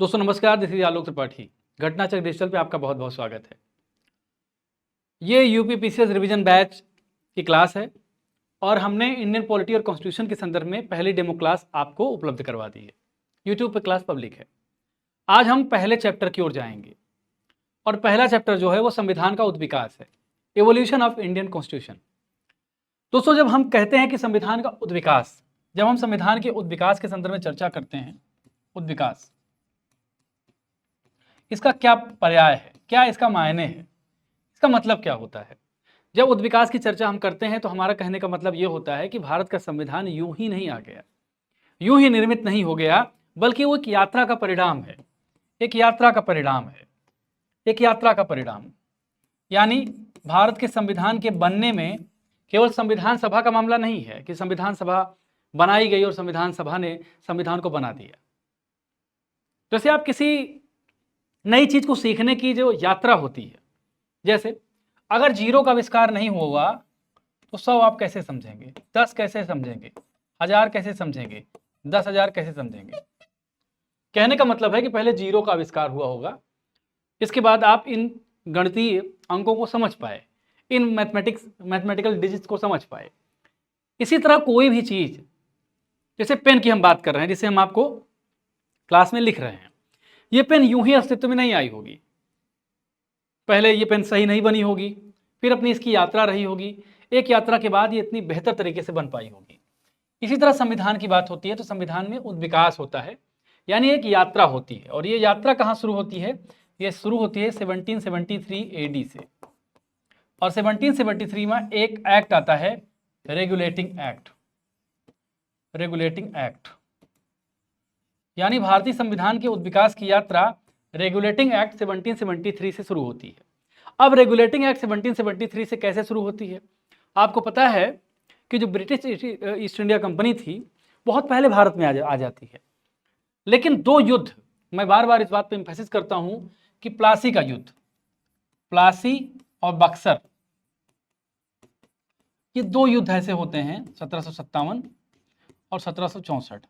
दोस्तों नमस्कार, this is Alok Tripathi. Ghatnachakra digital पे आपका बहुत बहुत स्वागत है। ये यूपी पीसीएस रिवीजन बैच की क्लास है और हमने इंडियन पॉलिटी और कॉन्स्टिट्यूशन के संदर्भ में पहली डेमो क्लास आपको उपलब्ध करवा दी है। यूट्यूब पे क्लास पब्लिक है। आज हम पहले चैप्टर की ओर जाएंगे और पहला चैप्टर जो है वो संविधान का उद्विकास है, एवोल्यूशन ऑफ इंडियन कॉन्स्टिट्यूशन। दोस्तों जब हम कहते हैं कि संविधान का उद्विकास, जब हम संविधान के उद्विकास के संदर्भ में चर्चा करते हैं, उद्विकास इसका क्या पर्याय है, क्या इसका मायने है, इसका मतलब क्या होता है। जब उद्विकास की चर्चा हम करते हैं तो हमारा कहने का मतलब ये होता है कि भारत का संविधान यूं ही नहीं आ गया, यूं ही निर्मित नहीं हो गया, बल्कि वो एक यात्रा का परिणाम है, एक यात्रा का परिणाम है, एक यात्रा का परिणाम। यानी भारत के संविधान के बनने में केवल संविधान सभा का मामला नहीं है कि संविधान सभा बनाई गई और संविधान सभा ने संविधान को बना दिया। जैसे आप किसी नई चीज को सीखने की जो यात्रा होती है, जैसे अगर जीरो का आविष्कार नहीं होगा तो 100 आप कैसे समझेंगे, 10 कैसे समझेंगे, 1000 कैसे समझेंगे, 10,000 कैसे समझेंगे। कहने का मतलब है कि पहले जीरो का आविष्कार हुआ होगा, इसके बाद आप इन गणितीय अंकों को समझ पाए, इन मैथमेटिकल डिजिट्स को समझ पाए। इसी तरह कोई भी चीज, जैसे पेन की हम बात कर रहे हैं, जिसे हम आपको क्लास में लिख रहे हैं, ये पेन यूं ही अस्तित्व में नहीं आई होगी। पहले ये पेन सही नहीं बनी होगी, फिर अपनी इसकी यात्रा रही होगी, एक यात्रा के बाद ये इतनी बेहतर तरीके से बन पाई होगी। इसी तरह संविधान की बात होती है तो संविधान में उद्विकास होता है, यानी एक यात्रा होती है। और ये यात्रा कहाँ शुरू होती है? ये शुरू होती है 1773 एडी से। और 1773 में एक एक्ट आता है, रेगुलेटिंग एक्ट। रेगुलेटिंग एक्ट यानी भारतीय संविधान के उद्विकास की यात्रा रेगुलेटिंग एक्ट 1773 से शुरू होती है। अब रेगुलेटिंग एक्ट 1773 से कैसे शुरू होती है? आपको पता है कि जो ब्रिटिश ईस्ट इंडिया कंपनी थी बहुत पहले भारत में आ जाती है, लेकिन दो युद्ध, मैं बार बार इस बात पर एम्फेसिस करता हूं कि प्लासी का युद्ध, प्लासी और बक्सर, ये दो युद्ध ऐसे होते हैं 1757 और 1764।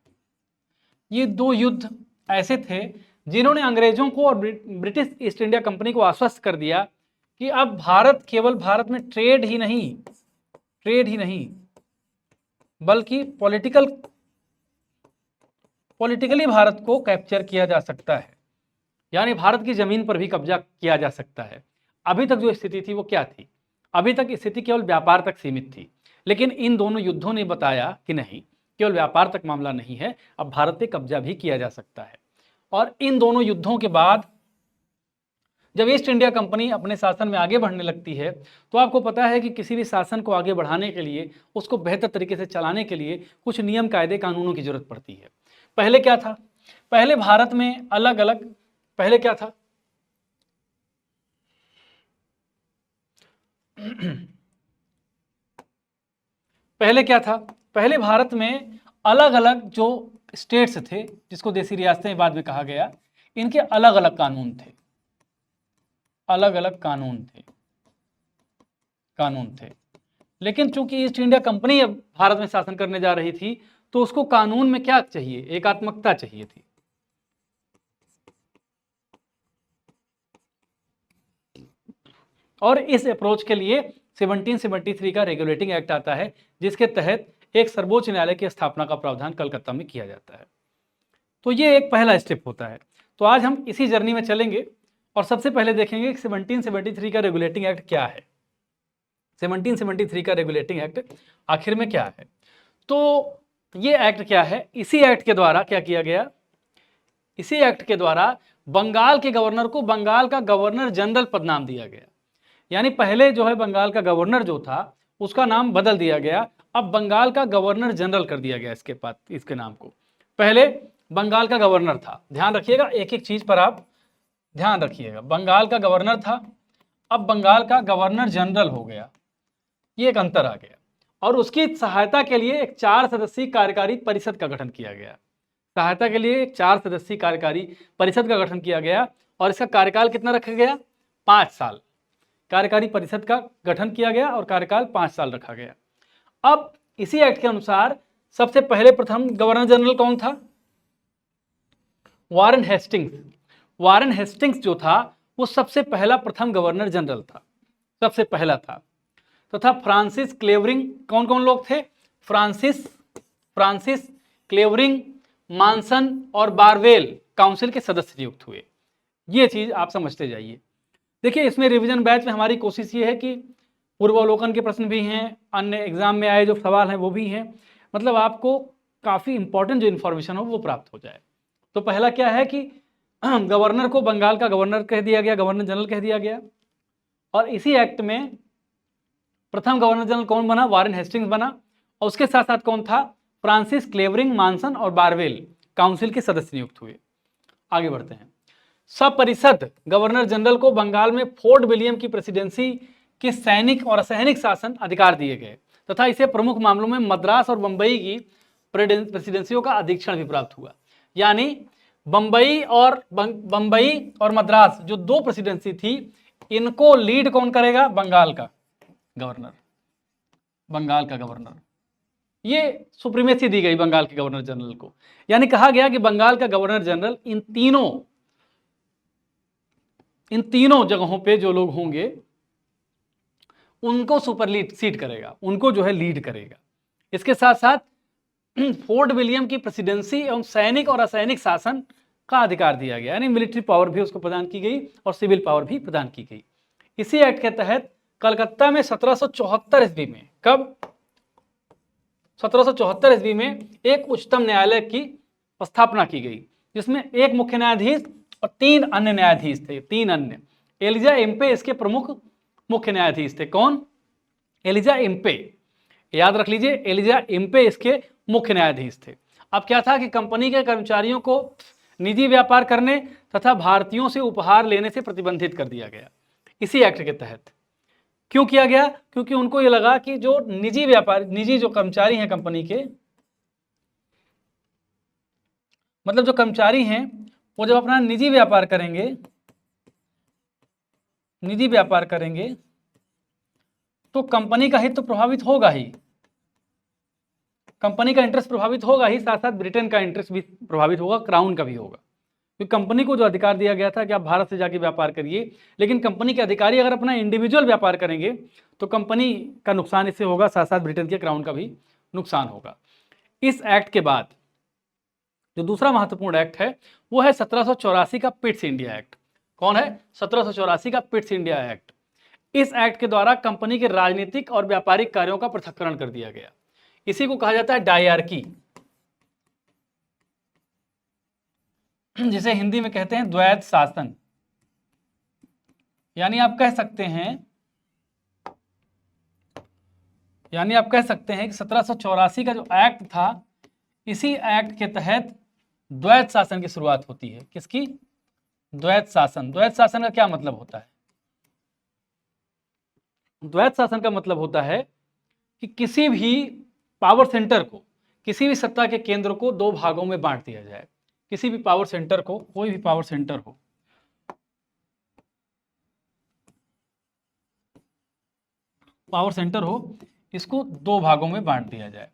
ये दो युद्ध ऐसे थे जिन्होंने अंग्रेजों को और ब्रिटिश ईस्ट इंडिया कंपनी को आश्वस्त कर दिया कि अब भारत केवल भारत में ट्रेड ही नहीं बल्कि पॉलिटिकली भारत को कैप्चर किया जा सकता है, यानी भारत की जमीन पर भी कब्जा किया जा सकता है। अभी तक जो स्थिति थी वो क्या थी? अभी तक स्थिति केवल व्यापार तक सीमित थी, लेकिन इन दोनों युद्धों ने बताया कि नहीं, केवल व्यापार तक मामला नहीं है, अब भारत पे कब्जा भी किया जा सकता है। और इन दोनों युद्धों के बाद जब ईस्ट इंडिया कंपनी अपने शासन में आगे बढ़ने लगती है तो आपको पता है कि किसी भी शासन को आगे बढ़ाने के लिए, उसको बेहतर तरीके से चलाने के लिए कुछ नियम कायदे कानूनों की जरूरत पड़ती है। पहले क्या था? पहले भारत में अलग अलग, पहले क्या था? पहले क्या था? पहले भारत में अलग अलग जो स्टेट्स थे, जिसको देसी रियासतें बाद में कहा गया, इनके अलग अलग कानून थे, अलग अलग कानून थे। लेकिन चूंकि ईस्ट इंडिया कंपनी अब भारत में शासन करने जा रही थी तो उसको कानून में क्या चाहिए? एकात्मकता चाहिए थी। और इस अप्रोच के लिए 1773 का रेगुलेटिंग एक्ट आता है, जिसके तहत एक सर्वोच्च न्यायालय की स्थापना का प्रावधान कलकत्ता में किया जाता है। तो ये एक पहला स्टेप होता है। तो आज हम इसी जर्नी में चलेंगे और सबसे पहले देखेंगे कि 1773 का रेगुलेटिंग एक्ट क्या है। 1773 का रेगुलेटिंग एक्ट आखिर में क्या है? तो ये एक्ट क्या है? इसी एक्ट के द्वारा क्या किया गया? इसी एक्ट के द्वारा बंगाल के गवर्नर को बंगाल का गवर्नर जनरल पद नाम दिया गया। यानी पहले जो है बंगाल का गवर्नर जो था उसका नाम बदल दिया गया, अब बंगाल का गवर्नर जनरल कर दिया गया इसके बाद, इसके नाम को। पहले बंगाल का गवर्नर था, ध्यान रखिएगा, एक एक चीज पर आप ध्यान रखिएगा। बंगाल का गवर्नर था, अब बंगाल का गवर्नर जनरल हो गया, ये एक अंतर आ गया। और उसकी सहायता के लिए एक 4 सदस्यीय कार्यकारी परिषद का गठन किया गया। सहायता के लिए एक 4 सदस्यीय कार्यकारी परिषद का गठन किया गया और इसका कार्यकाल कितना रखा गया? 5 साल। कार्यकारी परिषद का गठन किया गया और कार्यकाल 5 साल रखा गया। अब इसी एक्ट के अनुसार सबसे पहले प्रथम गवर्नर जनरल कौन था? वारेन हेस्टिंग्स, वारेन हेस्टिंग्स जो था वो सबसे पहला प्रथम गवर्नर जनरल था, सबसे पहला था। तथा फ्रांसिस क्लेवरिंग, कौन कौन लोग थे? फ्रांसिस क्लेवरिंग, मानसन और बारवेल काउंसिल के सदस्य नियुक्त हुए। ये चीज आप समझते जाइए। देखिए इसमें रिवीजन बैच में हमारी कोशिश ये है कि पूर्वावलोकन के प्रश्न भी हैं, अन्य एग्जाम में आए जो सवाल हैं वो भी हैं, मतलब आपको काफ़ी इंपॉर्टेंट जो इन्फॉर्मेशन हो वो प्राप्त हो जाए। तो पहला क्या है कि गवर्नर को बंगाल का गवर्नर कह दिया गया, गवर्नर जनरल कह दिया गया। और इसी एक्ट में प्रथम गवर्नर जनरल कौन बना? वारेन हेस्टिंग्स बना। और उसके साथ साथ कौन था? फ्रांसिस क्लेवरिंग, मानसन और बारवेल काउंसिल के सदस्य नियुक्त हुए। आगे बढ़ते हैं। सब परिषद गवर्नर जनरल को बंगाल में फोर्ट विलियम की प्रेसिडेंसी के सैनिक और असैनिक शासन अधिकार दिए गए तथा इसे प्रमुख मामलों में मद्रास और बंबई की प्रेसिडेंसियों का अधीक्षण भी प्राप्त हुआ। यानी बंबई और मद्रास जो दो प्रेसिडेंसी थी, इनको लीड कौन करेगा? बंगाल का गवर्नर, बंगाल का गवर्नर। ये सुप्रीमेसी दी गई बंगाल के गवर्नर जनरल को। यानी कहा गया कि बंगाल का गवर्नर जनरल इन तीनों जगहों पे जो लोग होंगे उनको सुपरसीड करेगा, उनको जो है लीड करेगा। इसके साथ साथ फोर्ट विलियम की प्रेसिडेंसी एवं सैनिक और असैनिक शासन का अधिकार दिया गया, यानी मिलिट्री पावर भी उसको प्रदान की गई और सिविल पावर भी प्रदान की गई। इसी एक्ट के तहत कलकत्ता में 1774 ईस्वी में, कब? 1774 ईस्वी में एक उच्चतम न्यायालय की स्थापना की गई, जिसमें एक मुख्य न्यायाधीश और 3 अन्य न्यायाधीश थे, 3 अन्य। एलिजा एम्पे इसके प्रमुख मुख्य न्यायाधीश थे। कौन? एलिजा एम्पे, याद रख लीजिए, एलिजा एम्पे इसके मुख्य न्यायाधीश थे। अब क्या था कि कंपनी के कर्मचारियों को निजी व्यापार करने तथा भारतीयों से उपहार लेने से प्रतिबंधित कर दिया गया इसी एक्ट के तहत। क्यों किया गया? क्योंकि उनको ये लगा कि जो निजी जो कर्मचारी हैं कंपनी के, मतलब जो कर्मचारी हैं वो जब अपना निजी व्यापार करेंगे तो कंपनी का हित तो प्रभावित होगा ही, कंपनी का इंटरेस्ट प्रभावित होगा ही, साथ साथ ब्रिटेन का इंटरेस्ट भी प्रभावित होगा, क्राउन का भी होगा। क्योंकि कंपनी को जो अधिकार दिया गया था कि आप भारत से जाके व्यापार करिए, लेकिन कंपनी के अधिकारी अगर अपना इंडिविजुअल व्यापार करेंगे तो कंपनी का नुकसान इससे होगा, साथ साथ ब्रिटेन के क्राउन का भी नुकसान होगा। इस एक्ट के बाद जो दूसरा महत्वपूर्ण एक्ट है वो है 1784 का पिट्स इंडिया एक्ट। कौन है? 1784 का पिट्स इंडिया एक्ट। इस एक्ट के द्वारा कंपनी के राजनीतिक और व्यापारिक कार्यों का पृथक्करण कर दिया गया। इसी को कहा जाता है डायरकी, जिसे हिंदी में कहते हैं द्वैध शासन। यानी आप कह सकते हैं कि 1784 का जो एक्ट था, इसी एक्ट के तहत द्वैध शासन की शुरुआत होती है। किसकी? द्वैध शासन। द्वैध शासन का क्या मतलब होता है? द्वैध शासन का मतलब होता है कि किसी भी पावर सेंटर को, किसी भी सत्ता के केंद्र को 2 भागों में बांट दिया जाए। किसी भी पावर सेंटर को, कोई भी पावर सेंटर हो, इसको 2 भागों में बांट दिया जाए।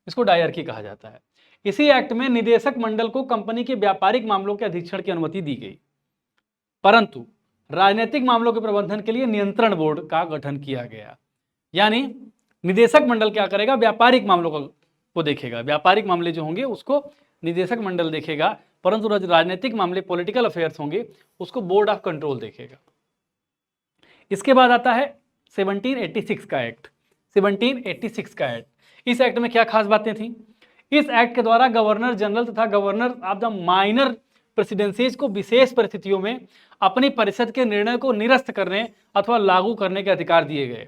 इसको डायरकी कहा जाता है। इसी एक्ट में निदेशक मंडल को कंपनी के व्यापारिक मामलों के अधीक्षण की अनुमति दी गई, परंतु राजनीतिक मामलों के प्रबंधन के लिए नियंत्रण बोर्ड का गठन किया गया। यानी निदेशक मंडल क्या करेगा? व्यापारिक मामलों को देखेगा, व्यापारिक मामले जो होंगे उसको निदेशक मंडल देखेगा, परंतु राजनीतिक मामले, पॉलिटिकल अफेयर्स होंगे, उसको बोर्ड ऑफ कंट्रोल देखेगा। इसके बाद आता है 1786 का एक्ट। 1786 का एक्ट, इस एक्ट में क्या खास बातें थी? इस एक्ट के द्वारा गवर्नर जनरल तथा governor of the minor presidencies को विशेष परिस्थितियों में अपनी परिषद के निर्णय को निरस्त करने अथवा लागू करने के अधिकार दिए गए।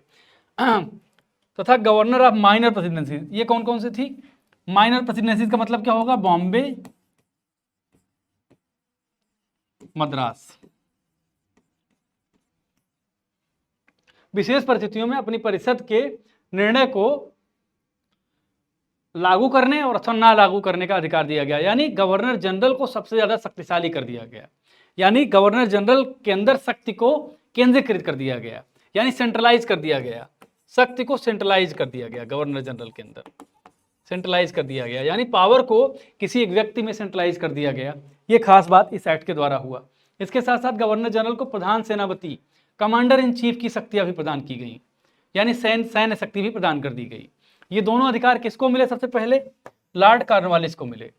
तथा गवर्नर ऑफ माइनर प्रेसिडेंसीज, ये कौन कौन सी थी? माइनर प्रेसिडेंसीज का मतलब क्या होगा? बॉम्बे, मद्रास। विशेष परिस्थितियों में अपनी परिषद के निर्णय को लागू करने और अथवा ना लागू करने का अधिकार दिया गया। यानी गवर्नर जनरल को सबसे ज्यादा शक्तिशाली कर दिया गया, यानी गवर्नर जनरल के अंदर शक्ति को केंद्रीकृत कर दिया गया, यानी सेंट्रलाइज कर दिया गया, शक्ति को सेंट्रलाइज कर दिया गया। गवर्नर जनरल के अंदर सेंट्रलाइज कर दिया गया, यानी पावर को किसी एक व्यक्ति में सेंट्रलाइज कर दिया गया, ये खास बात इस एक्ट के द्वारा हुआ। इसके साथ साथ गवर्नर जनरल को प्रधान सेनापति, कमांडर इन चीफ की शक्तियां भी प्रदान की गई, यानी सैन्य शक्ति भी प्रदान कर दी गई। ये दोनों अधिकार किसको मिले? सबसे पहले लॉर्ड कॉर्नवालिस को मिले,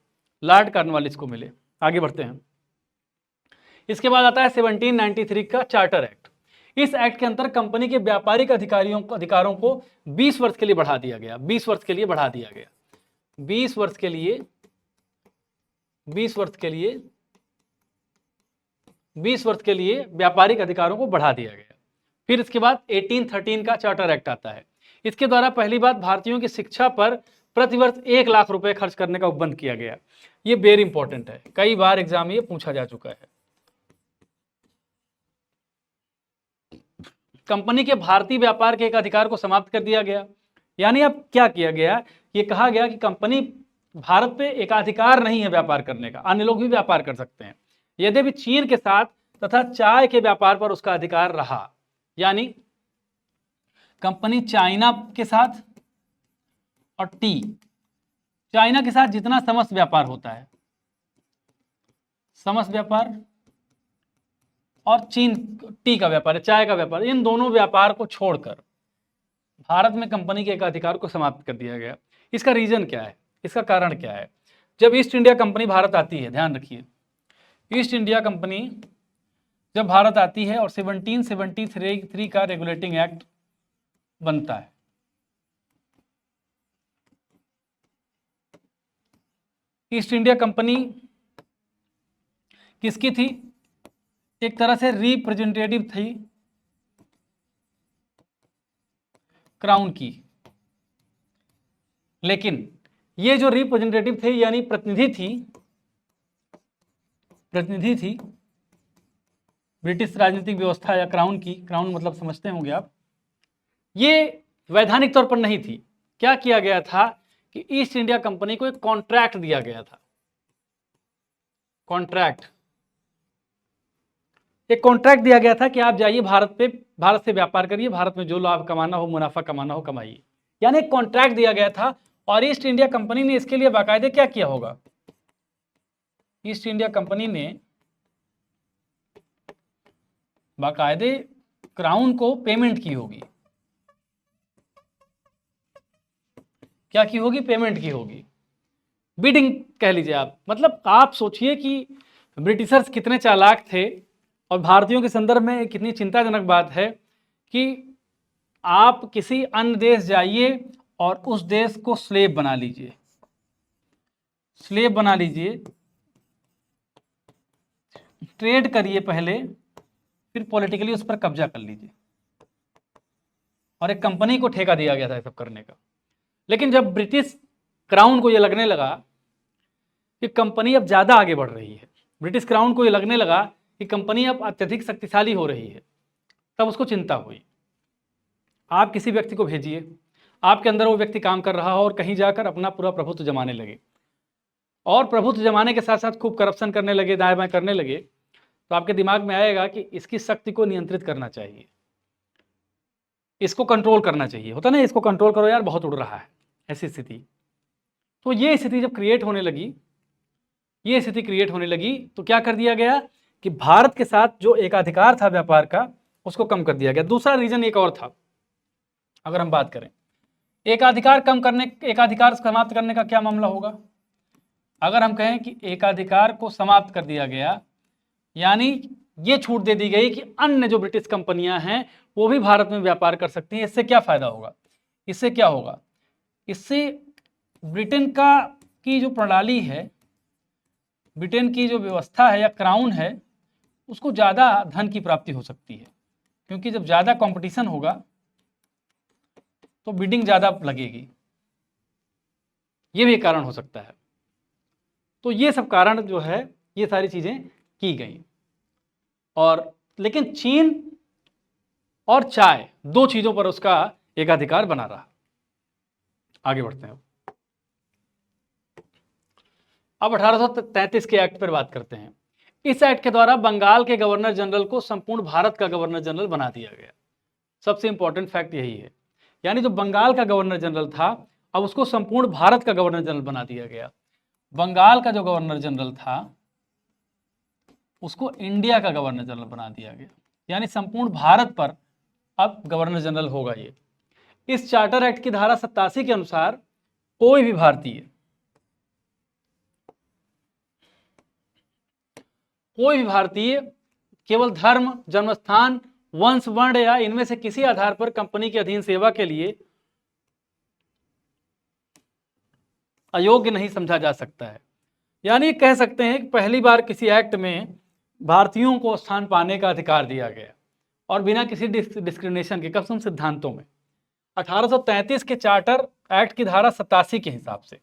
लॉर्ड कॉर्नवालिस को मिले। आगे बढ़ते हैं। इसके बाद आता है 1793 का चार्टर एक्ट। इस एक्ट के अंतर कंपनी के व्यापारिक अधिकारों को 20 वर्ष के लिए बढ़ा दिया गया, 20 वर्ष के लिए बढ़ा दिया गया, 20 वर्ष के लिए 20 वर्ष के लिए 20 वर्ष के लिए व्यापारिक अधिकारों को बढ़ा दिया गया। फिर इसके बाद 1813 का चार्टर एक्ट आता है। इसके द्वारा पहली बात भारतीयों की शिक्षा पर प्रतिवर्ष 1 लाख रुपए खर्च करने का उपबंध किया गया। ये वेरी इंपॉर्टेंट है, कई बार एग्जाम में ये पूछा जा चुका है। कंपनी के भारतीय व्यापार के एक अधिकार को समाप्त कर दिया गया, यानी अब क्या किया गया, ये कहा गया कि कंपनी भारत पे एकाधिकार नहीं है व्यापार करने का, अन्य लोग भी व्यापार कर सकते हैं। यद्यपि चीन के साथ तथा चाय के व्यापार पर उसका अधिकार रहा, यानी कंपनी चाइना के साथ और चाइना के साथ जितना समस्त व्यापार होता है, समस्त व्यापार, और चीन टी का व्यापार है, चाय का व्यापार, इन दोनों व्यापार को छोड़कर भारत में कंपनी के एकाधिकार को समाप्त कर दिया गया। इसका रीजन क्या है, इसका कारण क्या है? जब ईस्ट इंडिया कंपनी भारत आती है, ध्यान रखिए, ईस्ट इंडिया कंपनी जब भारत आती है और 1773 का रेगुलेटिंग एक्ट बनता है। ईस्ट इंडिया कंपनी किसकी थी? एक तरह से रिप्रेजेंटेटिव थी क्राउन की, लेकिन ये जो रिप्रेजेंटेटिव थे यानी प्रतिनिधि थी ब्रिटिश राजनीतिक व्यवस्था या क्राउन की, क्राउन मतलब समझते होंगे आप, ये वैधानिक तौर पर नहीं थी। क्या किया गया था कि ईस्ट इंडिया कंपनी को एक कॉन्ट्रैक्ट दिया गया था, एक कॉन्ट्रैक्ट दिया गया था कि आप जाइए भारत से व्यापार करिए, भारत में जो लाभ कमाना हो, मुनाफा कमाना हो कमाइए, यानी एक कॉन्ट्रैक्ट दिया गया था। और ईस्ट इंडिया कंपनी ने इसके लिए बाकायदे क्या किया होगा? ईस्ट इंडिया कंपनी ने बाकायदे क्राउन को पेमेंट की होगी। क्या की होगी? पेमेंट की होगी, बिडिंग कह लीजिए आप। मतलब आप सोचिए कि ब्रिटिशर्स कितने चालाक थे, और भारतीयों के संदर्भ में कितनी चिंताजनक बात है कि आप किसी अन्य देश जाइए और उस देश को स्लेव बना लीजिए, ट्रेड करिए पहले, फिर पॉलिटिकली उस पर कब्जा कर लीजिए, और एक कंपनी को ठेका दिया गया था सब करने का। लेकिन जब ब्रिटिश क्राउन को यह लगने लगा कि कंपनी अब ज़्यादा आगे बढ़ रही है, ब्रिटिश क्राउन को यह लगने लगा कि कंपनी अब अत्यधिक शक्तिशाली हो रही है, तब उसको चिंता हुई। आप किसी व्यक्ति को भेजिए, आपके अंदर वो व्यक्ति काम कर रहा हो और कहीं जाकर अपना पूरा प्रभुत्व जमाने लगे, और प्रभुत्व जमाने के साथ साथ खूब करप्शन करने लगे, दाएं बाएं करने लगे, तो आपके दिमाग में आएगा कि इसकी शक्ति को नियंत्रित करना चाहिए, इसको कंट्रोल करना चाहिए। होता ना, इसको कंट्रोल करो यार, बहुत उड़ रहा है, ऐसी स्थिति। तो ये स्थिति जब क्रिएट होने लगी, तो क्या कर दिया गया कि भारत के साथ जो एकाधिकार था व्यापार का, उसको कम कर दिया गया। दूसरा रीजन एक और था, अगर हम बात करें एकाधिकार समाप्त करने का क्या मामला होगा? अगर हम कहें कि एकाधिकार को समाप्त कर दिया गया, यानी ये छूट दे दी गई कि अन्य जो ब्रिटिश कंपनियां हैं वो भी भारत में व्यापार कर सकती हैं। इससे क्या फायदा होगा? इससे क्या होगा? इससे ब्रिटेन की जो प्रणाली है, ब्रिटेन की जो व्यवस्था है या क्राउन है, उसको ज़्यादा धन की प्राप्ति हो सकती है, क्योंकि जब ज़्यादा कंपटीशन होगा तो बिडिंग ज़्यादा लगेगी। ये भी एक कारण हो सकता है। तो ये सब कारण जो है, ये सारी चीज़ें की गई। और लेकिन चीन और चाय, दो चीज़ों पर उसका एकाधिकार बना रहा। आगे बढ़ते हैं। अब 1833 के एक्ट पर बात करते हैं। इस एक्ट के द्वारा बंगाल के गवर्नर जनरल को संपूर्ण भारत का गवर्नर जनरल बना दिया गया। सबसे इंपॉर्टेंट फैक्ट यही है, यानी जो बंगाल का गवर्नर जनरल था, अब उसको संपूर्ण भारत का गवर्नर जनरल बना दिया गया। बंगाल का जो गवर्नर जनरल था उसको इंडिया का गवर्नर जनरल बना दिया गया, यानी संपूर्ण भारत पर अब गवर्नर जनरल होगा ये। इस चार्टर एक्ट की धारा 87 के अनुसार कोई भी भारतीय केवल धर्म, जन्मस्थान, वंश, वर्ण या इनमें से किसी आधार पर कंपनी के अधीन सेवा के लिए अयोग्य नहीं समझा जा सकता है। यानी कह सकते हैं कि पहली बार किसी एक्ट में भारतीयों को स्थान पाने का अधिकार दिया गया और बिना किसी डिस्क्रिमिनेशन के। कस्टम सिद्धांतों में 1833 के चार्टर एक्ट की धारा 87 के हिसाब से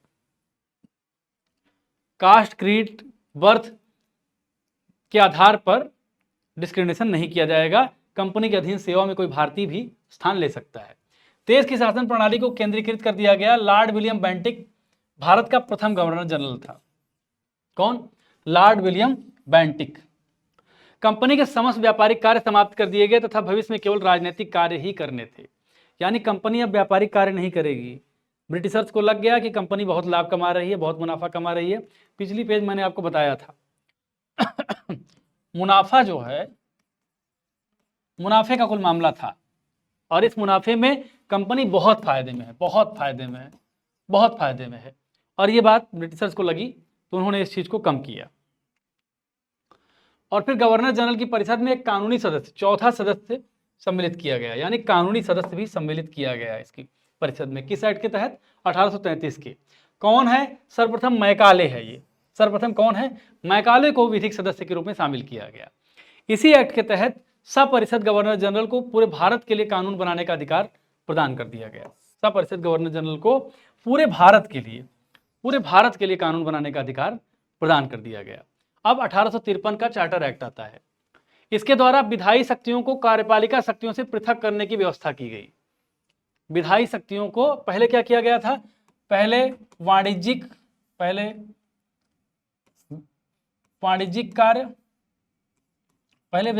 कास्ट, क्रीड, बर्थ के आधार पर डिस्क्रिमिनेशन नहीं किया जाएगा। कंपनी के अधीन सेवा में कोई भारतीय भी स्थान ले सकता है। देश की शासन प्रणाली को केंद्रीकृत कर दिया गया। लॉर्ड विलियम बेंटिक भारत का प्रथम गवर्नर जनरल था। कौन? Lord William Bentinck. कंपनी के समस्त व्यापारिक कार्य समाप्त कर दिए गए तथा भविष्य में केवल राजनीतिक कार्य ही करने थे। यानी कंपनी अब व्यापारिक कार्य नहीं करेगी। ब्रिटिशर्स को लग गया कि कंपनी बहुत लाभ कमा रही है, बहुत मुनाफा कमा रही है। पिछली पेज मैंने आपको बताया था मुनाफा जो है, मुनाफे का कुल मामला था और इस मुनाफे में कंपनी बहुत फायदे में है, बहुत फायदे में है, बहुत फायदे में है। और ये बात ब्रिटिशर्स को लगी तो उन्होंने इस चीज को कम किया। और फिर गवर्नर जनरल की परिषद में एक कानूनी सदस्य, चौथा सदस्य सम्मिलित किया गया, यानी कानूनी सदस्य भी सम्मिलित किया गया इसकी परिषद में। किस एक्ट के तहत? 1833 के। कौन है? सर्वप्रथम मैकाले है ये। सर्वप्रथम कौन है? मैकाले को विधिक सदस्य के रूप में शामिल किया गया। इसी एक्ट के तहत सपरिषद गवर्नर जनरल को पूरे भारत के लिए कानून बनाने का अधिकार प्रदान कर दिया गया। सपरिषद गवर्नर जनरल को पूरे भारत के लिए कानून बनाने का अधिकार प्रदान कर दिया गया। अब 1853 का चार्टर एक्ट आता है। इसके द्वारा विधायी शक्तियों को कार्यपालिका शक्तियों से पृथक करने की व्यवस्था की गई। विधायी शक्तियों को पहले क्या किया गया था? पहले वाणिज्यिक कार्य, पहले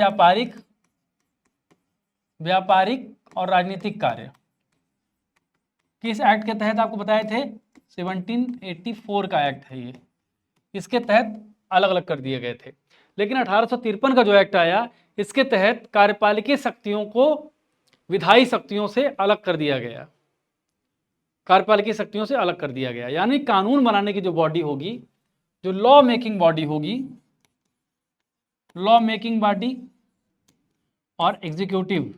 व्यापारिक और राजनीतिक कार्य किस एक्ट के तहत आपको बताए थे? 1784 का एक्ट है ये। इसके तहत अलग अलग कर दिए गए थे। लेकिन 1853 का जो एक्ट आया, इसके तहत कार्यपालिकीय शक्तियों को विधायी शक्तियों से अलग कर दिया गया। कार्यपालिकीय शक्तियों से अलग कर दिया गया, यानी कानून बनाने की जो बॉडी होगी, जो लॉ मेकिंग बॉडी होगी, लॉ मेकिंग बॉडी और एग्जीक्यूटिव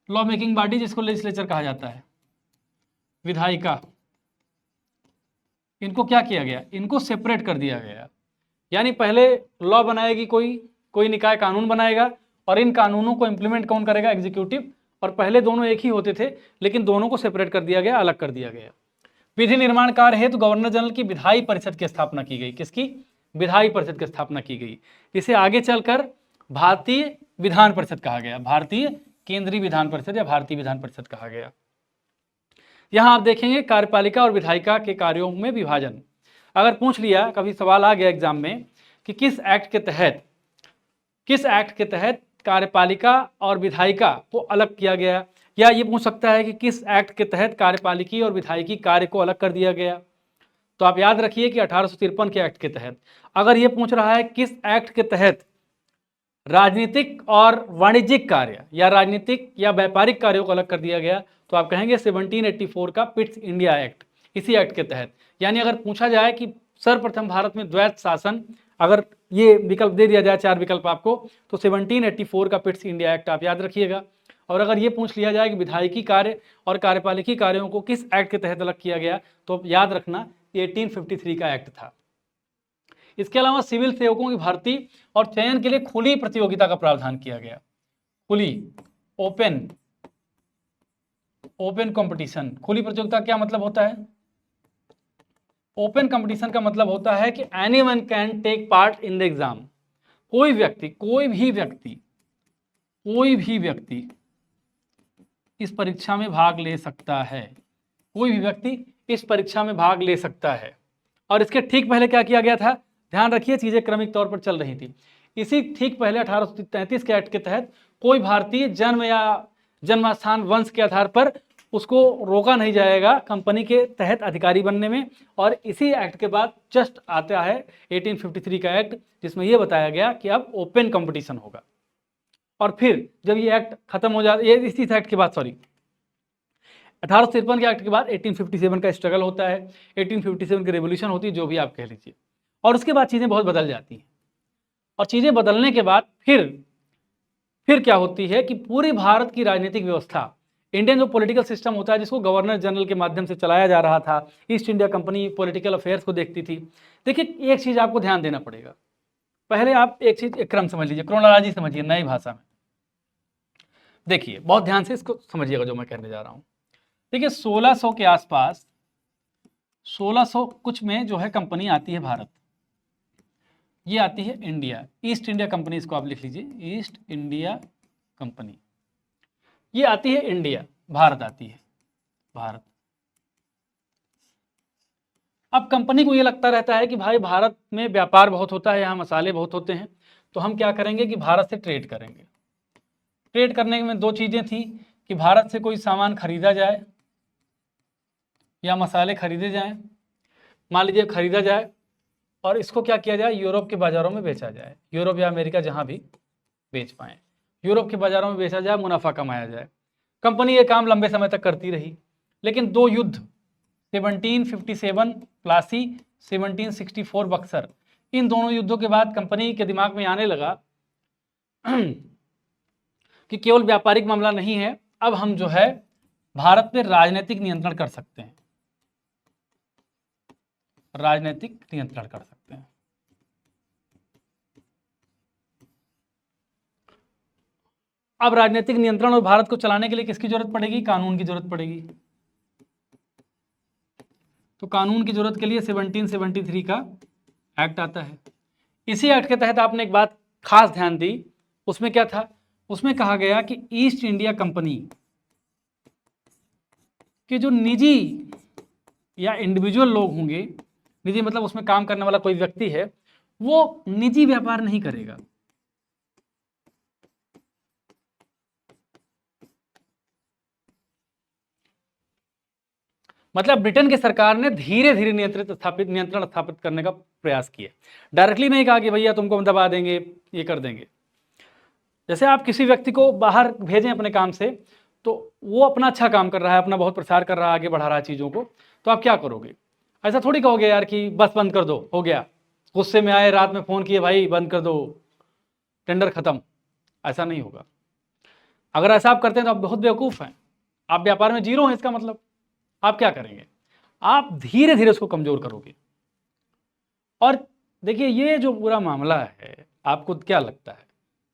लॉ मेकिंग बॉडी, जिसको लेजिस्लेचर कहा जाता है, विधायिका, इनको क्या किया गया? इनको सेपरेट कर दिया गया। यानी पहले लॉ बनाएगी कोई निकाय कानून बनाएगा और इन कानूनों को इंप्लीमेंट कौन करेगा? एग्जीक्यूटिव। और पहले दोनों एक ही होते थे, लेकिन दोनों को सेपरेट कर दिया गया, अलग कर दिया गया। विधि निर्माण कार्य हेतु गवर्नर जनरल की विधायी परिषद की स्थापना की गई। किसकी? विधायी परिषद की स्थापना की गई। इसे आगे चलकर भारतीय विधान परिषद कहा गया। भारतीय केंद्रीय विधान परिषद या भारतीय विधान परिषद कहा गया। यहां आप देखेंगे कार्यपालिका और विधायिका के कार्यों में विभाजन। अगर पूछ लिया, कभी सवाल आ गया एग्जाम में कि किस एक्ट के तहत कार्यपालिका और विधायिका को अलग किया गया, या ये पूछ सकता है कि किस एक्ट के तहत कार्यपालिकी और विधायिकी कार्य को अलग कर दिया गया, तो आप याद रखिए कि 1853 के एक्ट के तहत। अगर ये पूछ रहा है किस एक्ट के तहत राजनीतिक और वाणिज्यिक कार्य या राजनीतिक या व्यापारिक कार्यों को अलग कर दिया गया, तो आप कहेंगे 1784 का पिट्स इंडिया एक्ट, इसी एक्ट के तहत। यानी अगर पूछा जाए कि सर्वप्रथम भारत में द्वैत शासन, अगर ये विकल्प दे दिया जाए, 4 विकल्प आपको, तो 1784 का पिट्स इंडिया एक्ट आप याद रखिएगा। और अगर ये पूछ लिया जाए कि विधायिकी कार्य और कार्यपालिकी कार्यों को किस एक्ट के तहत अलग किया गया, तो याद रखना 1853 का एक्ट था। इसके अलावा सिविल सेवकों की भर्ती और चयन के लिए खुली प्रतियोगिता का प्रावधान किया गया। खुली, ओपन कंपटीशन। खुली प्रतियोगिता क्या मतलब होता है? ओपन कंपटीशन का मतलब होता है कि anyone can take part in the exam. कोई भी व्यक्ति इस परीक्षा में भाग ले सकता है। कोई भी व्यक्ति इस परीक्षा में भाग ले सकता है। और इसके ठीक पहले क्या किया गया था? ध्यान रखिए, चीजें क्रमिक तौर पर चल रही थी। इसी ठीक पहले 1833 के एक्ट के तहत कोई भारतीय जन्म या जन्मस्थान, वंश के आधार पर उसको रोका नहीं जाएगा कंपनी के तहत अधिकारी बनने में। और इसी एक्ट के बाद जस्ट आता है 1853 का एक्ट, जिसमें यह बताया गया कि अब ओपन कंपटीशन होगा। और फिर जब ये एक्ट खत्म हो जाता, ये इसी एक्ट के बाद, सॉरी 1853 के एक्ट के बाद 1857 का स्ट्रगल होता है, 1857 की रेवोल्यूशन होती है, जो भी आप कह लीजिए। और उसके बाद चीज़ें बहुत बदल जाती हैं। और चीज़ें बदलने के बाद फिर क्या होती है कि पूरी भारत की राजनीतिक व्यवस्था, इंडियन जो पॉलिटिकल सिस्टम होता है, जिसको गवर्नर जनरल के माध्यम से चलाया जा रहा था, east India company political affairs को देखती थी। देखिए एक चीज़ आपको ध्यान देना पड़ेगा। पहले आप एक चीज़, एक क्रम समझ लीजिए, क्रोनोलॉजी समझिए नई भाषा में। देखिए बहुत ध्यान से इसको समझिएगा जो मैं कहने जा रहा हूँ। देखिए 1600 के आसपास, 1600 कुछ में जो है कंपनी आती है भारत। ये आती है इंडिया, ईस्ट इंडिया कंपनी, इसको आप लिख लीजिए, ईस्ट इंडिया कंपनी। ये आती है इंडिया, भारत आती है, भारत। अब कंपनी को ये लगता रहता है कि भाई भारत में व्यापार बहुत होता है, यहाँ मसाले बहुत होते हैं, तो हम क्या करेंगे कि भारत से ट्रेड करेंगे। ट्रेड करने में दो चीज़ें थी कि भारत से कोई सामान खरीदा जाए या मसाले खरीदे जाएं। मान लीजिए खरीदा जाए और इसको क्या किया जाए, यूरोप के बाज़ारों में बेचा जाए, यूरोप या अमेरिका जहाँ भी बेच पाएँ, यूरोप के बाज़ारों में बेचा जाए, मुनाफा कमाया जाए। कंपनी ये काम लंबे समय तक करती रही, लेकिन दो युद्ध, 1757 प्लासी, 1764 बक्सर, इन दोनों युद्धों के बाद कंपनी के दिमाग में आने लगा कि केवल व्यापारिक मामला नहीं है, अब हम जो है भारत पे राजनीतिक नियंत्रण कर सकते हैं, राजनीतिक नियंत्रण कर सकते हैं। अब राजनीतिक नियंत्रण और भारत को चलाने के लिए किसकी जरूरत पड़ेगी, कानून की जरूरत पड़ेगी। तो कानून की जरूरत के लिए 1773 का एक्ट आता है। इसी एक्ट के तहत आपने एक बात खास ध्यान दी, उसमें क्या था, उसमें कहा गया कि ईस्ट इंडिया कंपनी के जो निजी या इंडिविजुअल लोग होंगे, निजी मतलब उसमें काम करने वाला कोई व्यक्ति है, वो निजी व्यापार नहीं करेगा। मतलब ब्रिटेन की सरकार ने धीरे धीरे नियंत्रण स्थापित करने का प्रयास किया। डायरेक्टली नहीं कहा कि भैया तुमको हम दबा देंगे, ये कर देंगे। जैसे आप किसी व्यक्ति को बाहर भेजें अपने काम से, तो वो अपना अच्छा काम कर रहा है, अपना बहुत प्रसार कर रहा है, आगे बढ़ा रहा है चीज़ों को, तो आप क्या करोगे, ऐसा थोड़ी कहोगे यार कि बस बंद कर दो, हो गया, गुस्से में आए, रात में फ़ोन किए, भाई बंद कर दो, टेंडर खत्म। ऐसा नहीं होगा। अगर ऐसा आप करते हैं तो आप बहुत बेवकूफ़ हैं, आप व्यापार में जीरो हैं। इसका मतलब आप क्या करेंगे, आप धीरे धीरे उसको कमज़ोर करोगे। और देखिए ये जो पूरा मामला है, आपको क्या लगता है,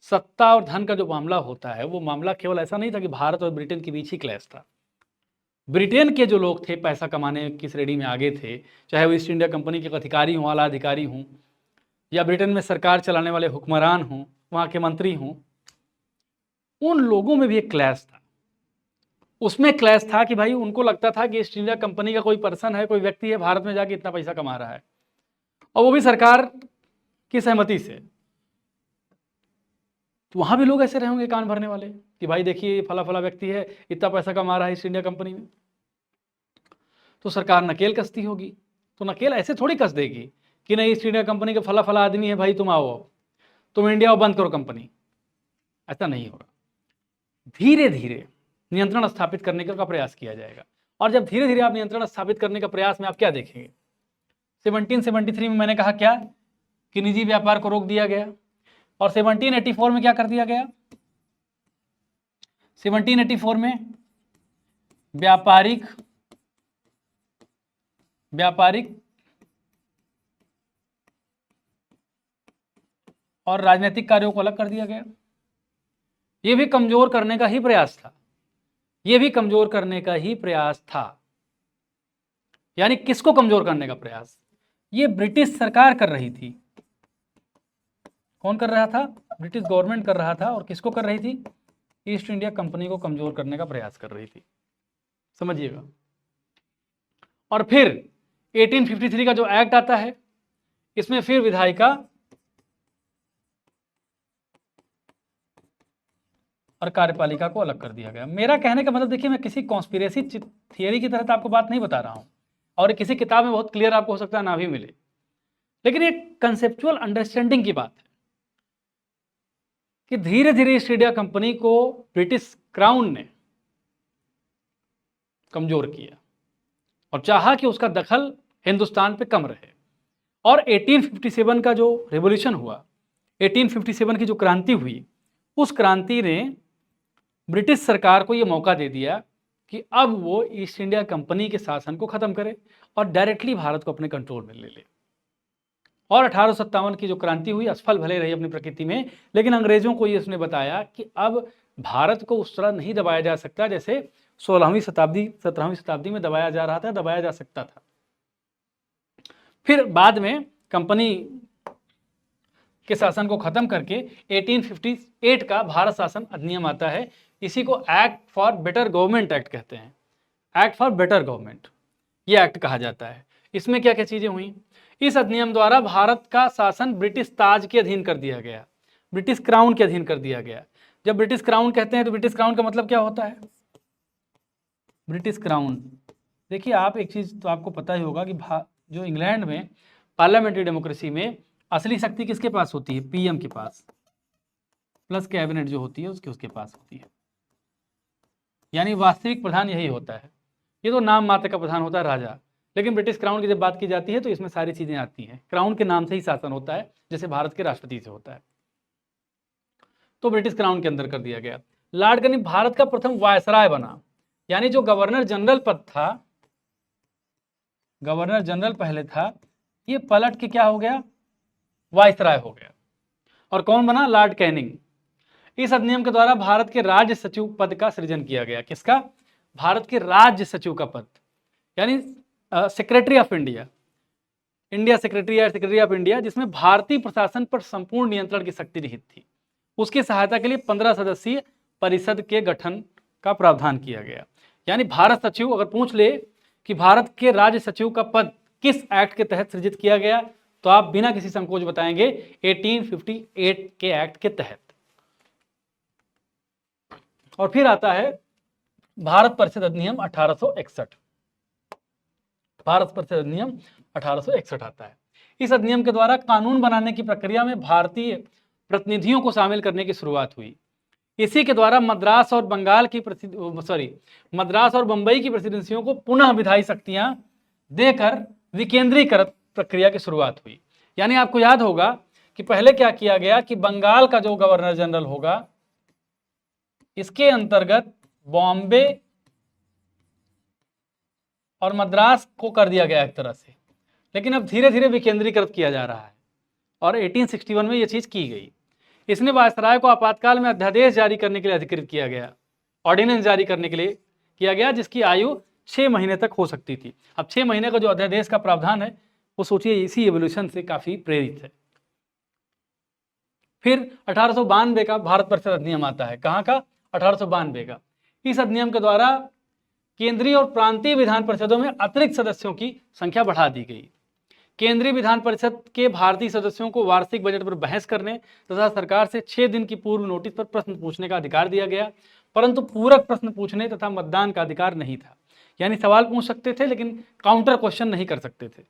सत्ता और धन का जो मामला होता है, वो मामला केवल ऐसा नहीं था कि भारत और ब्रिटेन के बीच ही क्लैश था। ब्रिटेन के जो लोग थे, पैसा कमाने की श्रेणी में आगे थे, चाहे वो ईस्ट इंडिया कंपनी के अधिकारी हों, आला अधिकारी हों, या ब्रिटेन में सरकार चलाने वाले हुक्मरान हों, वहाँ के मंत्री हों, उन लोगों में भी एक क्लैश था। उसमें क्लैश था कि भाई उनको लगता था कि ईस्ट इंडिया कंपनी का कोई पर्सन है, कोई व्यक्ति है, भारत में जाके इतना पैसा कमा रहा है, और वो भी सरकार की सहमति से। तो वहाँ भी लोग ऐसे रहे होंगे कान भरने वाले कि भाई देखिए ये फला फला व्यक्ति है, इतना पैसा कमा रहा है ईस्ट इंडिया कंपनी में। तो सरकार नकेल कसती होगी, तो नकेल ऐसे थोड़ी कस देगी कि नहीं ईस्ट इंडिया कंपनी के फला फला आदमी है, भाई तुम आओ, तुम इंडिया बंद करो कंपनी। ऐसा नहीं होगा। धीरे धीरे नियंत्रण स्थापित करने का प्रयास किया जाएगा। और जब धीरे धीरे आप नियंत्रण स्थापित करने का प्रयास में आप क्या देखेंगे, 1773 में मैंने कहा क्या कि निजी व्यापार को रोक दिया गया, और 1784 में क्या कर दिया गया, 1784 में व्यापारिक और राजनीतिक कार्यों को अलग कर दिया गया। यह भी कमजोर करने का ही प्रयास था, यह भी कमजोर करने का ही प्रयास था। यानी किसको कमजोर करने का प्रयास, ये ब्रिटिश सरकार कर रही थी। कौन कर रहा था, ब्रिटिश गवर्नमेंट कर रहा था। और किसको कर रही थी, ईस्ट इंडिया कंपनी को कमजोर करने का प्रयास कर रही थी, समझिएगा। और फिर 1853 का जो एक्ट आता है, इसमें फिर विधायिका और कार्यपालिका को अलग कर दिया गया। मेरा कहने का मतलब देखिए, मैं किसी कॉन्स्पिरेसी थियरी की तरह आपको बात नहीं बता रहा हूँ, और किसी किताब में बहुत क्लियर आपको हो सकता है ना भी मिले, लेकिन एक कंसेप्चुअल अंडरस्टैंडिंग की बात है कि धीरे धीरे ईस्ट इंडिया कंपनी को ब्रिटिश क्राउन ने कमजोर किया और चाहा कि उसका दखल हिंदुस्तान पे कम रहे। और 1857 का जो रेवोल्यूशन हुआ, 1857 की जो क्रांति हुई, उस क्रांति ने ब्रिटिश सरकार को यह मौका दे दिया कि अब वो ईस्ट इंडिया कंपनी के शासन को खत्म करे और डायरेक्टली भारत को अपने कंट्रोल में ले ले। और 1857 की जो क्रांति हुई असफल भले रही अपनी प्रकृति में, लेकिन अंग्रेजों को ये उसने बताया कि अब भारत को उस तरह नहीं दबाया जा सकता जैसे 16वीं शताब्दी 17वीं शताब्दी में दबाया जा रहा था, दबाया जा सकता था। फिर बाद में कंपनी के शासन को खत्म करके 1858 का भारत शासन अधिनियम आता है। इसी को act for better government act कहते हैं, एक्ट फॉर बेटर गवर्नमेंट ये एक्ट कहा जाता है। इसमें क्या क्या चीजें हुई? इस अधिनियम द्वारा भारत का शासन ब्रिटिश ताज के अधीन कर दिया गया, ब्रिटिश क्राउन के अधीन कर दिया गया। जब ब्रिटिश क्राउन कहते हैं तो ब्रिटिश क्राउन का मतलब क्या होता है? ब्रिटिश क्राउन, देखिए आप एक चीज तो आपको पता ही होगा कि जो इंग्लैंड में पार्लियामेंट्री डेमोक्रेसी में असली शक्ति किसके पास होती है? पीएम के पास, प्लस कैबिनेट जो होती है उसके पास होती है। यानी वास्तविक प्रधान यही होता है, ये तो नाम मात्र का प्रधान होता है राजा, लेकिन ब्रिटिश क्राउन की जब बात की जाती है तो इसमें सारी चीजें आती हैं। क्राउन के नाम से ही शासन होता है, जैसे भारत के राष्ट्रपति से होता है, तो ब्रिटिश क्राउन के अंदर कर दिया गया। लॉर्ड कर्जन भारत का प्रथम वायसराय बना, यानी जो गवर्नर जनरल पद था, गवर्नर जनरल पहले था, ये पलट के क्या हो गया? वायसराय हो गया। और कौन बना? Lord Canning. इस अधिनियम के द्वारा भारत के राज्य सचिव पद का सृजन किया गया। किसका? भारत के राज्य सचिव का पद, यानी secretary of India, India secretary of India, जिसमें भारतीय प्रशासन पर संपूर्ण नियंत्रण की शक्ति निहित थी। उसकी सहायता के लिए 15 सदस्यीय परिषद के गठन का प्रावधान किया गया। यानी भारत सचिव अगर पूछ ले कि भारत के राज्य सचिव का पद किस एक्ट के तहत सृजित किया गया, तो आप बिना किसी संकोच बताएंगे 1858 के एक्ट के तहत। और फिर आता है भारत परिषद अधिनियम 1861। भारत परिषद अधिनियम 1861 आता है। इस अधिनियम के द्वारा कानून बनाने की प्रक्रिया में भारतीय प्रतिनिधियों को शामिल करने की शुरुआत हुई। इसी के द्वारा मद्रास और बंबई की प्रेसिडेंसियों को पुनः विधायी शक्तियां देकर विकेंद्रीकृत प्रक्रिया की शुरुआत हुई। यानी आपको याद होगा कि पहले क्या किया गया कि बंगाल का जो गवर्नर जनरल होगा, इसके अंतर्गत बॉम्बे और मद्रास को कर दिया गया एक तरह से, लेकिन अब धीरे धीरे विकेंद्रीकृत किया जा रहा है और 1861 में यह चीज की गई। इसने वायसराय को आपातकाल में अध्यादेश जारी करने के लिए अधिकृत किया गया, ऑर्डिनेंस जारी करने के लिए किया गया, जिसकी आयु 6 महीने तक हो सकती थी। अब 6 महीने का जो अध्यादेश का प्रावधान है वो सोचिए इसी एवोल्यूशन से काफी प्रेरित है। फिर 1892 का भारत परिषद अधिनियम आता है। कहाँ का? 1892 का। इस अधिनियम के द्वारा केंद्रीय और प्रांतीय विधान परिषदों में अतिरिक्त सदस्यों की संख्या बढ़ा दी गई। केंद्रीय विधान परिषद के भारतीय सदस्यों को वार्षिक बजट पर बहस करने तथा सरकार से 6 दिन की पूर्व नोटिस पर प्रश्न पूछने का अधिकार दिया गया, परंतु पूरक प्रश्न पूछने तथा मतदान का अधिकार नहीं था। यानी सवाल पूछ सकते थे लेकिन काउंटर क्वेश्चन नहीं कर सकते थे।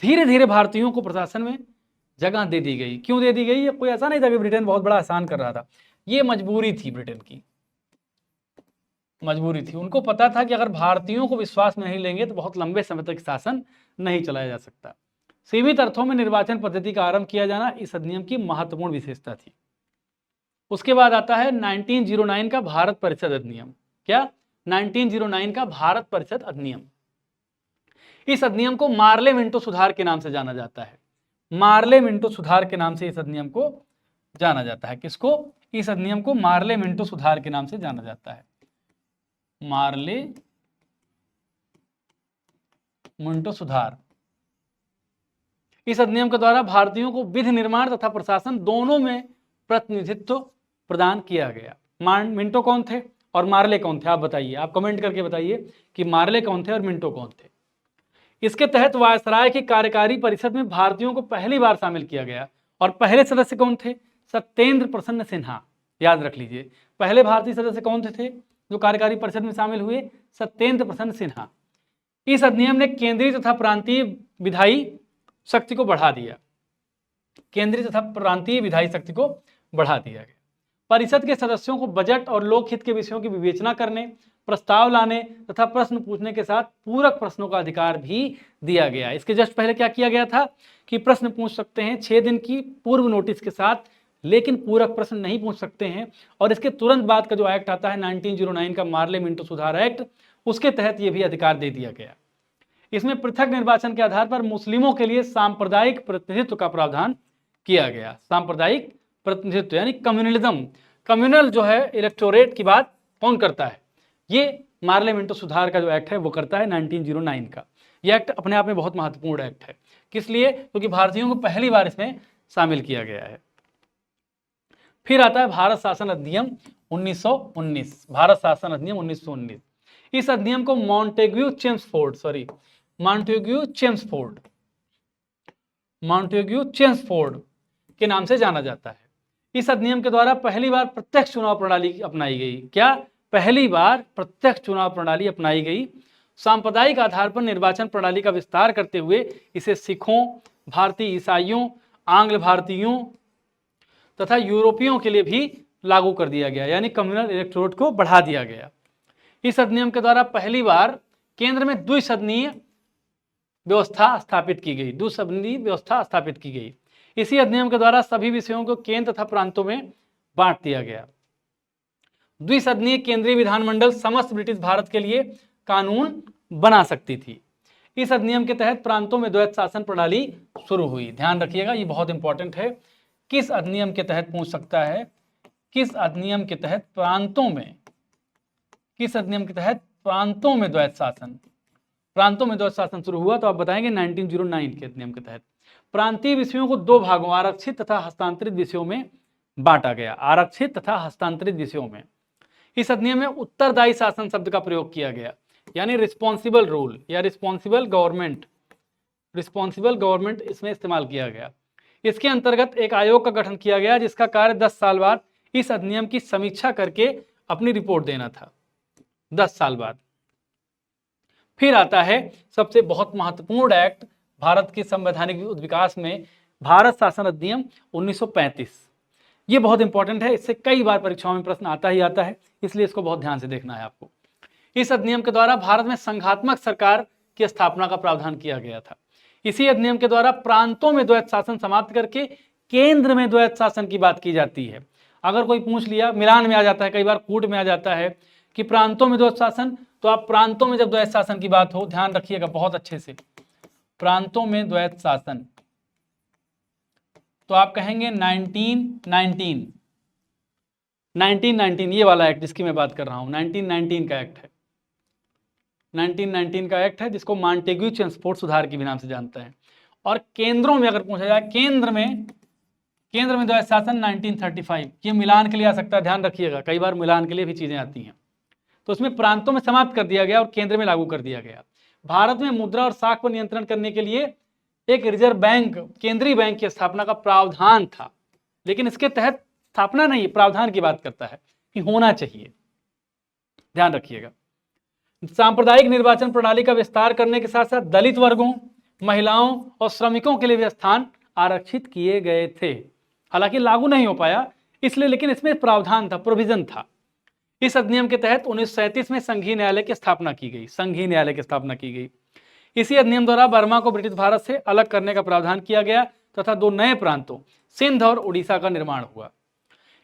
धीरे धीरे भारतीयों को प्रशासन में जगह दे दी गई। क्यों दे दी गई? ये कोई ऐसा नहीं था कि ब्रिटेन बहुत बड़ा आसान कर रहा था, ये मजबूरी थी, ब्रिटेन की मजबूरी थी। उनको पता था कि अगर भारतीयों को विश्वास में नहीं लेंगे तो बहुत लंबे समय तक शासन नहीं चलाया जा सकता। सीमित अर्थों में निर्वाचन पद्धति का आरंभ किया जाना इस अधिनियम की महत्वपूर्ण विशेषता थी। उसके बाद आता है 1909 का भारत परिषद अधिनियम। क्या? 1909 का भारत परिषद अधिनियम। इस अधिनियम को मार्ले मिंटो सुधार के नाम से जाना जाता है। मार्ले मिंटो सुधार के नाम से इस अधिनियम को जाना जाता है। किसको? इस अधिनियम को मार्ले मिंटो सुधार के नाम से जाना जाता है। मार्ले मिंटो सुधार। इस अधिनियम के द्वारा भारतीयों को विधि निर्माण तथा प्रशासन दोनों में प्रतिनिधित्व प्रदान किया गया। मिंटो कौन थे और मार्ले कौन थे? आप बताइए, आप कमेंट करके बताइए कि मार्ले कौन थे और मिंटो कौन थे। इसके तहत वायसराय की कार्यकारी परिषद में भारतीयों को पहली बार शामिल किया गया और पहले सदस्य कौन थे? सत्येंद्र प्रसन्न सिन्हा। याद रख लीजिए। पहले भारतीय सदस्य कौन थे जो कार्यकारी परिषद में शामिल हुए? सत्येंद्र प्रसन्न सिन्हा। इस अधिनियम ने केंद्रीय तथा प्रांतीय विधायी शक्ति को बढ़ा दिया। केंद्रीय तथा प्रांतीय विधायी शक्ति को बढ़ा दिया गया। परिषद के सदस्यों को बजट और लोकहित के विषयों की विवेचना करने, प्रस्ताव लाने तथा प्रश्न पूछने के साथ पूरक प्रश्नों का अधिकार भी दिया गया। इसके जस्ट पहले क्या किया गया था कि प्रश्न पूछ सकते हैं 6 दिन की पूर्व नोटिस के साथ, लेकिन पूरक प्रश्न नहीं पूछ सकते हैं। और इसके तुरंत बाद का जो एक्ट आता है 1909 का मार्ले मिंटो सुधार एक्ट, उसके तहत ये भी अधिकार दे दिया गया। इसमें पृथक निर्वाचन के आधार पर मुस्लिमों के लिए सांप्रदायिक प्रतिनिधित्व का प्रावधान किया गया। सांप्रदायिक प्रतिनिधित्व यानी कम्युनलिज्म, कम्युनल जो है इलेक्टोरेट की बात कौन करता है? ये मार्ले मिंटो सुधार का जो एक्ट है वो करता है 1909 का। ये एक्ट अपने आप में बहुत महत्वपूर्ण एक्ट है। किस लिए? क्योंकि भारतीयों को पहली बार इसमें शामिल किया गया है। फिर आता है भारत शासन अधिनियम 1919। भारत शासन अधिनियम 1919। इस अधिनियम को मॉन्टेग्यू चेम्सफोर्ड के नाम से जाना जाता है। इस अधिनियम के द्वारा पहली बार प्रत्यक्ष चुनाव प्रणाली अपनाई गई। क्या? पहली बार प्रत्यक्ष चुनाव प्रणाली अपनाई गई। सांप्रदायिक आधार पर निर्वाचन प्रणाली का विस्तार करते हुए इसे सिखों, भारतीय ईसाइयों, आंग्ल भारतीयों तथा यूरोपियों के लिए भी लागू कर दिया गया, यानी कम्युनल इलेक्टोरेट को बढ़ा दिया गया। इस अधिनियम के द्वारा पहली बार केंद्र में द्विसदनीय व्यवस्था स्थापित की गई। इसी अधिनियम के द्वारा सभी विषयों को केंद्र तथा प्रांतों में बांट दिया गया। द्विसदनीय केंद्रीय विधानमंडल समस्त ब्रिटिश भारत के लिए कानून बना सकती थी। इस अधिनियम के तहत प्रांतों में द्वैत शासन प्रणाली शुरू हुई। ध्यान रखिएगा, ये बहुत इंपॉर्टेंट है। किस अधिनियम के तहत पूछ सकता है? किस अधिनियम के तहत प्रांतों में द्वैत शासन शुरू हुआ? तो आप बताएंगे 1909 के अधिनियम के तहत। प्रांतीय विषयों को 2 भागों आरक्षित तथा हस्तांतरित विषयों में बांटा गया। आरक्षित तथा हस्तांतरित विषयों में। इस अधिनियम में उत्तरदायी शासन शब्द का प्रयोग किया गया, यानी रिस्पॉन्सिबल रूल या रिस्पॉन्सिबल गवर्नमेंट इसमें इस्तेमाल किया गया। इसके अंतर्गत एक आयोग का गठन किया गया जिसका कार्य 10 साल बाद इस अधिनियम की समीक्षा करके अपनी रिपोर्ट देना था। 10 साल बाद। फिर आता है सबसे बहुत महत्वपूर्ण एक्ट भारत के संवैधानिक विकास में, भारत शासन अधिनियम 1935। ये बहुत इंपॉर्टेंट है, इससे कई बार परीक्षाओं में प्रश्न आता ही आता है, इसलिए इसको बहुत ध्यान से देखना है आपको। इस अधिनियम के द्वारा भारत में संघात्मक सरकार की स्थापना का प्रावधान किया गया था। इसी अधिनियम के द्वारा प्रांतों में द्वैत शासन समाप्त करके केंद्र में द्वैत शासन की बात की जाती है। अगर कोई पूछ लिया, मिलान में आ जाता है, कई बार कूट में आ जाता है कि प्रांतों में द्वैत शासन, तो आप प्रांतों में जब द्वैत शासन की बात हो, ध्यान रखिएगा बहुत अच्छे से, प्रांतों में द्वैत शासन, तो आप कहेंगे 1919, ये वाला एक्ट जिसकी मैं बात कर रहा हूं, 1919 का एक्ट है। 1919 का एक्ट है जिसको मॉन्टेग्यू चेम्सफोर्ड सुधार के भी नाम से जानते हैं। और केंद्रों में अगर पूछा जाए, केंद्र में द्वैत शासन 1935, ये मिलान के लिए आ सकता है, ध्यान रखिएगा, कई बार मिलान के लिए भी चीजें आती हैं। तो उसमें प्रांतों में समाप्त कर दिया गया और केंद्र में लागू कर दिया गया। भारत में मुद्रा और साख पर नियंत्रण करने के लिए एक रिजर्व बैंक, केंद्रीय बैंक की स्थापना का प्रावधान था, लेकिन इसके तहत स्थापना नहीं, प्रावधान की बात करता है कि होना चाहिए, ध्यान रखिएगा। सांप्रदायिक निर्वाचन प्रणाली का विस्तार करने के साथ साथ दलित वर्गों, महिलाओं और श्रमिकों के लिए भी स्थान आरक्षित किए गए थे। हालांकि लागू नहीं हो पाया इसलिए, लेकिन इसमें प्रावधान था, प्रोविजन था। इस अधिनियम के तहत 1937 में संघीय न्यायालय की स्थापना की गई। इसी अधिनियम द्वारा बर्मा को ब्रिटिश भारत से अलग करने का प्रावधान किया गया तथा 2 नए प्रांतों, सिंध और उड़ीसा का निर्माण हुआ।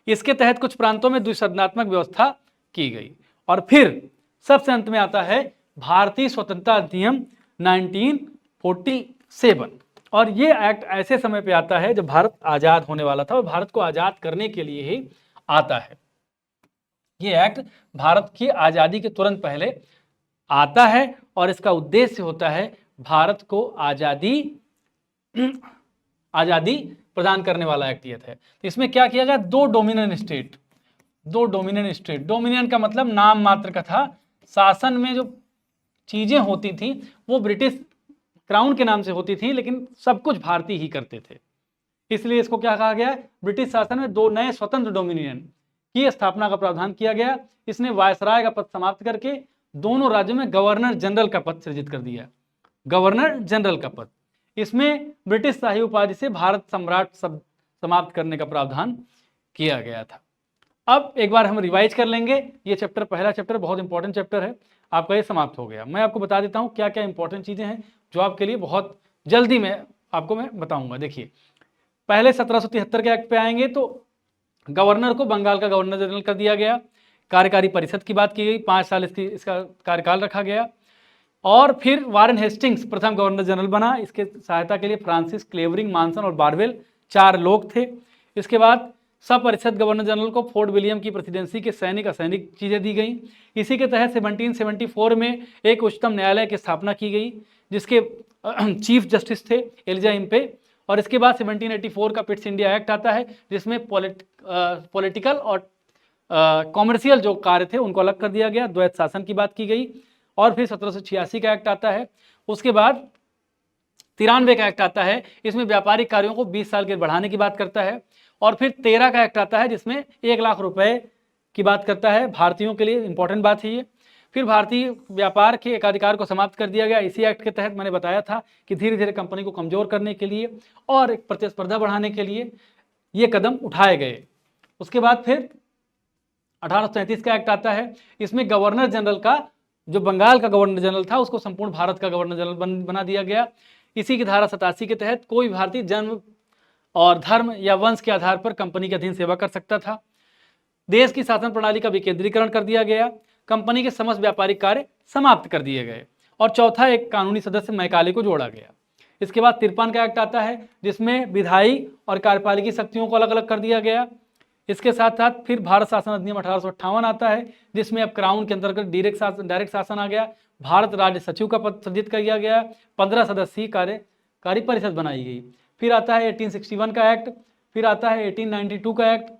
इसके तहत कुछ प्रांतों में द्विसदनात्मक व्यवस्था की गई। और फिर सबसे अंत में आता है भारतीय स्वतंत्रता अधिनियम 1947। और ये एक्ट ऐसे समय पे आता है जब भारत आजाद होने वाला था और भारत को आजाद करने के लिए ही आता है। ये एक्ट भारत की आजादी के तुरंत पहले आता है और इसका उद्देश्य होता है भारत को आजादी प्रदान करने वाला एक्ट ये है। तो इसमें क्या किया गया? 2 डोमिनियन स्टेट। डोमिनियन का मतलब नाम मात्र का था, शासन में जो चीजें होती थी वो ब्रिटिश क्राउन के नाम से होती थी, लेकिन सब कुछ भारतीय ही करते थे, इसलिए इसको क्या कहा गया है? ब्रिटिश शासन में 2 नए स्वतंत्र डोमिनियन, की स्थापना का प्रावधान किया गया। इसने वायसराय का पद समाप्त करके दोनों राज्यों में गवर्नर जनरल का पद सृजित कर दिया। गवर्नर जनरल का पद, इसमें ब्रिटिश शाही उपाधि से भारत सम्राट समाप्त करने का प्रावधान किया गया था। अब एक बार हम रिवाइज कर लेंगे। ये चैप्टर, पहला चैप्टर बहुत इंपॉर्टेंट चैप्टर है, आपका ये समाप्त हो गया। मैं आपको बता देता हूँ क्या क्या इंपॉर्टेंट चीजें हैं जो आपके लिए बहुत जल्दी में आपको मैं बताऊंगा। देखिए, पहले 1773 के एक्ट पे आएंगे तो गवर्नर को बंगाल का गवर्नर जनरल कर दिया गया। कार्यकारी परिषद की बात की गई, 5 साल इसका कार्यकाल रखा गया। और फिर वारेन हेस्टिंग्स प्रथम गवर्नर जनरल बना। इसके सहायता के लिए फ्रांसिस, क्लेवरिंग, मानसन और बारवेल 4 लोग थे। इसके बाद सब परिषद गवर्नर जनरल को फोर्ट विलियम की प्रेसिडेंसी के सैनिक असैनिक चीज़ें दी गई। इसी के तहत 1774 में एक उच्चतम न्यायालय की स्थापना की गई जिसके चीफ जस्टिस थे एलिजा इम्पे। और इसके बाद 1784 का पिट्स इंडिया एक्ट आता है जिसमें पॉलिटिकल और कॉमर्शियल जो कार्य थे उनको अलग कर दिया गया। द्वैत शासन की बात की गई। और फिर 1786 का एक्ट आता है। उसके बाद 93 का एक्ट आता है, इसमें व्यापारिक कार्यों को 20 साल के बढ़ाने की बात करता है। और फिर 13 का एक्ट आता है जिसमें 1 लाख रुपए की बात करता है, भारतीयों के लिए इंपॉर्टेंट बात है ये। फिर भारतीय व्यापार के एकाधिकार को समाप्त कर दिया गया। इसी एक्ट के तहत मैंने बताया था कि धीरे धीरे कंपनी को कमजोर करने के लिए और एक प्रतिस्पर्धा बढ़ाने के लिए ये कदम उठाए गए। उसके बाद फिर 1833 का एक्ट आता है। इसमें गवर्नर जनरल का, जो बंगाल का गवर्नर जनरल था, उसको संपूर्ण भारत का गवर्नर जनरल बना दिया गया। इसी की धारा 87 के तहत कोई भारतीय जन्म और धर्म या वंश के आधार पर कंपनी के अधीन सेवा कर सकता था। देश की शासन प्रणाली का विकेंद्रीकरण कर दिया गया। कंपनी के समस्त व्यापारिक कार्य समाप्त कर दिए गए। और चौथा, एक कानूनी सदस्य मैकाले को जोड़ा गया। इसके बाद 53 का एक्ट आता है जिसमें विधायी और कार्यपालिकी शक्तियों को अलग अलग कर दिया गया। इसके साथ साथ फिर भारत शासन अधिनियम 1858 आता है जिसमें अब क्राउन के अंतर्गत डायरेक्ट शासन आ गया। भारत राज्य सचिव का पद सृजित किया गया। 15 सदस्यीय कार्यकारी परिषद बनाई गई। फिर आता है 1861 का एक्ट। फिर आता है 1892 का एक्ट।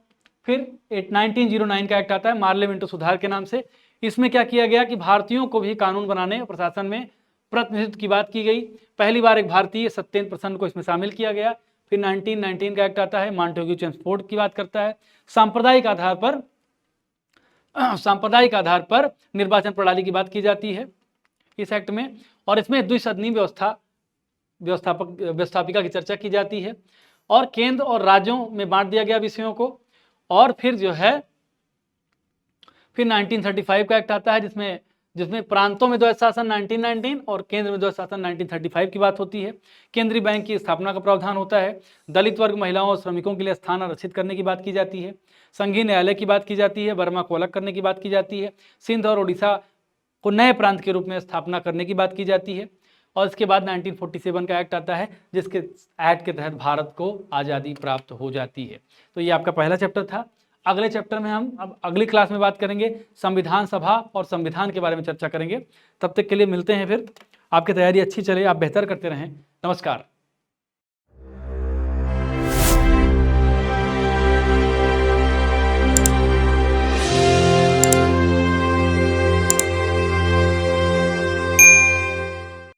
फिर 1909 का एक्ट आता है मार्ले मिंटो सुधार के नाम से। इसमें क्या किया गया कि भारतीयों को भी कानून बनाने और प्रशासन में प्रतिनिधित्व की बात की गई। पहली बार एक भारतीय सत्येंद्र प्रसन्न को इसमें शामिल किया गया। फिर 1919 का एक्ट आता है, मॉन्टेग्यू चेम्सफोर्ड की बात करता है। सांप्रदायिक आधार पर निर्वाचन प्रणाली की बात की जाती है इस एक्ट में। और इसमें द्विसदनी व्यवस्थापिका की चर्चा की जाती है। और केंद्र और राज्यों में बांट दिया गया विषयों को। और फिर जो है फिर 1935 का एक्ट आता है जिसमें प्रांतों में द्वैत शासन 1919 और केंद्र में द्वैत शासन 1935 की बात होती है। केंद्रीय बैंक की स्थापना का प्रावधान होता है। दलित वर्ग, महिलाओं और श्रमिकों के लिए स्थान आरक्षित करने की बात की जाती है। संघीय न्यायालय की बात की जाती है। बर्मा को अलग करने की बात की जाती है। सिंध और उड़ीसा को नए प्रांत के रूप में स्थापना करने की बात की जाती है। और इसके बाद 1947 का एक्ट आता है जिसके एक्ट के तहत भारत को आज़ादी प्राप्त हो जाती है। तो ये आपका पहला चैप्टर था। अगले चैप्टर में हम अब अगली क्लास में बात करेंगे संविधान सभा और संविधान के बारे में चर्चा करेंगे। तब तक के लिए मिलते हैं फिर। आपकी तैयारी अच्छी चले, आप बेहतर करते रहें। नमस्कार।